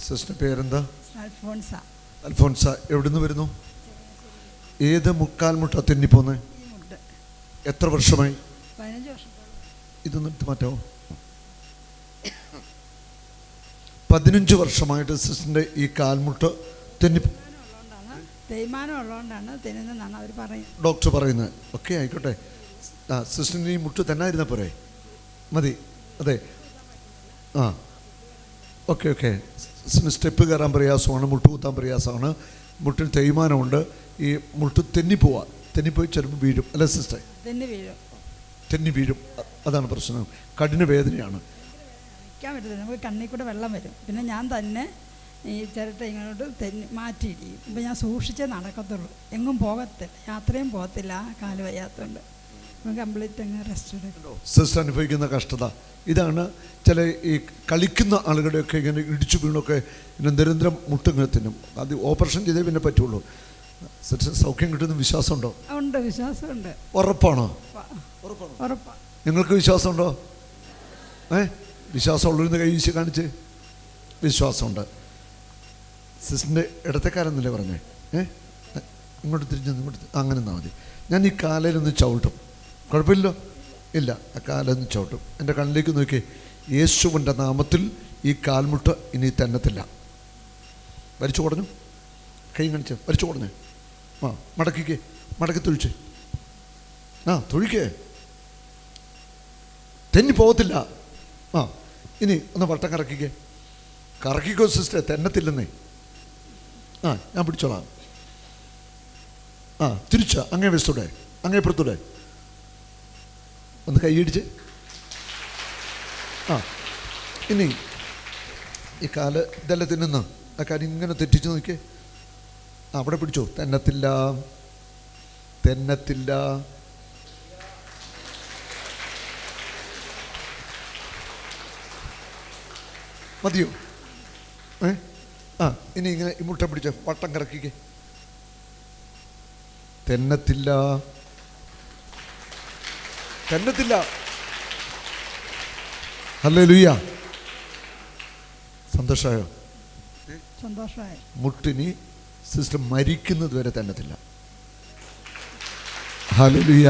Sister പേരെന്താ? അൽഫോൺസ. അൽഫോൺസ എവിടുന്ന് വരുന്നു? ഏത് മുക്കാൽമുട്ട തെന്നിപ്പോന്നെ? എത്ര വർഷമായി? 15 വർഷം. ഇതൊന്നും എടുത്ത് മാറ്റാമോ? 15 വർഷമായിട്ട് സിസ്റ്ററിന്റെ ഈ കാൽമുട്ട് തേയ്മാനം ഉള്ളതുകൊണ്ടാണ് തെന്നുന്നതാണ് അവർ പറയുന്നത്, ഡോക്ടർ പറയുന്നത്. ഓക്കെ, ആയിക്കോട്ടെ. സിസ്റ്ററിന് ഈ മുട്ട് തന്നെ പോരെ? മതി. അതെ, ഓക്കെ. സ്റ്റെപ്പ് കയറാൻ പ്രയാസമാണ്, മുട്ട് കുത്താൻ പ്രയാസമാണ്, മുട്ടിന് തേയ്മാനമുണ്ട്, ഈ മുട്ട് തെന്നിപ്പോയി ചിലപ്പോൾ വീഴും. അല്ലേ സിസ്റ്റർ? തെന്നി വീഴും. അതാണ് പ്രശ്നം. കഠിന വേദനയാണ്. നിൽക്കാൻ പറ്റത്തില്ല, നമുക്ക് കണ്ണിൽ കൂടെ വെള്ളം വരും. പിന്നെ ഞാൻ തന്നെ ഈ ചിരട്ട ഇങ്ങോട്ട് മാറ്റിയിടിക്കും. ഇപ്പം ഞാൻ സൂക്ഷിച്ചേ നടക്കത്തുള്ളൂ, എങ്ങും പോകത്തില്ല, യാത്രയും പോകത്തില്ല, കാല് വയ്യാത്തതുകൊണ്ട്. കംപ്ലീറ്റ് അങ്ങ് റെസ്റ്റ് എടുക്കും. സിസ്റ്റർ അനുഭവിക്കുന്ന കഷ്ടത ഇതാണ്. ചില ഈ കളിക്കുന്ന ആളുകളുടെയൊക്കെ ഇങ്ങനെ ഇടിച്ചു വീണൊക്കെ ഇങ്ങനെ നിരന്തരം മുട്ടിങ്ങനെ തിന്നും. അത് ഓപ്പറേഷൻ ചെയ്തേ പിന്നെ പറ്റുള്ളൂ. സിസ്റ്റർ സൗഖ്യം കിട്ടുന്ന വിശ്വാസമുണ്ടോ? ഉണ്ട്, വിശ്വാസമുണ്ട്. ഉറപ്പാണോ? ഉറപ്പാണ്. നിങ്ങൾക്ക് വിശ്വാസമുണ്ടോ? വിശ്വാസമുള്ളൊരു കൈ വീശി കാണിച്ച്. വിശ്വാസമുണ്ട്. സിസ്റ്ററിൻ്റെ ഇടത്തേക്കാരെന്നല്ലേ പറഞ്ഞേ? ഇങ്ങോട്ട് തിരിഞ്ഞ് അങ്ങനെ നിന്നാൽ മതി. ഞാൻ ഈ കാലയിലൊന്ന് ചവിട്ടും, കുഴപ്പമില്ലല്ലോ? ഇല്ല, ആ കാലൊന്ന് ചവിട്ടും. എൻ്റെ കണ്ണിലേക്ക് നോക്കി. യേശുവിൻ്റെ നാമത്തിൽ ഈ കാൽമുട്ട് ഇനി തന്നത്തില്ല. വലിച്ചു കുടഞ്ഞു, കൈ കാണിച്ച് വലിച്ചു കുടഞ്ഞേ. മടക്കി തൊഴിച്ച്. തൊഴിക്കേ, തെന്നി പോകത്തില്ല. ഇനി ഒന്ന് വട്ടം കറക്കിക്കോ സിസ്റ്റർ, തെന്നത്തില്ലെന്നേ. ഞാൻ പിടിച്ചോളാം. തിരിച്ച അങ്ങേ വശത്തൂടെ, അങ്ങേ പുറത്തൂടെ ഒന്ന് കൈയടിച്ച്. ഇനി ഈ കാല് ഇതെല്ലാം തിന്നുന്ന ആ കാര്യം ഇങ്ങനെ തെറ്റിച്ച് നോക്കിയേ. അവിടെ പിടിച്ചോ. തെന്നത്തില്ല. മതിയോ? ഇനി ഇങ്ങനെ ഈ മുട്ട പിടിച്ചോ, വട്ടം കറക്കിക്കേ. തെന്നത്തില്ല. ഹല്ലേലൂയ. സന്തോഷമായോ? മുട്ടിനി സിസ്റ്റർ മരിക്കുന്നത് വരെ തന്നത്തില്ല. ഹല്ലേലൂയ.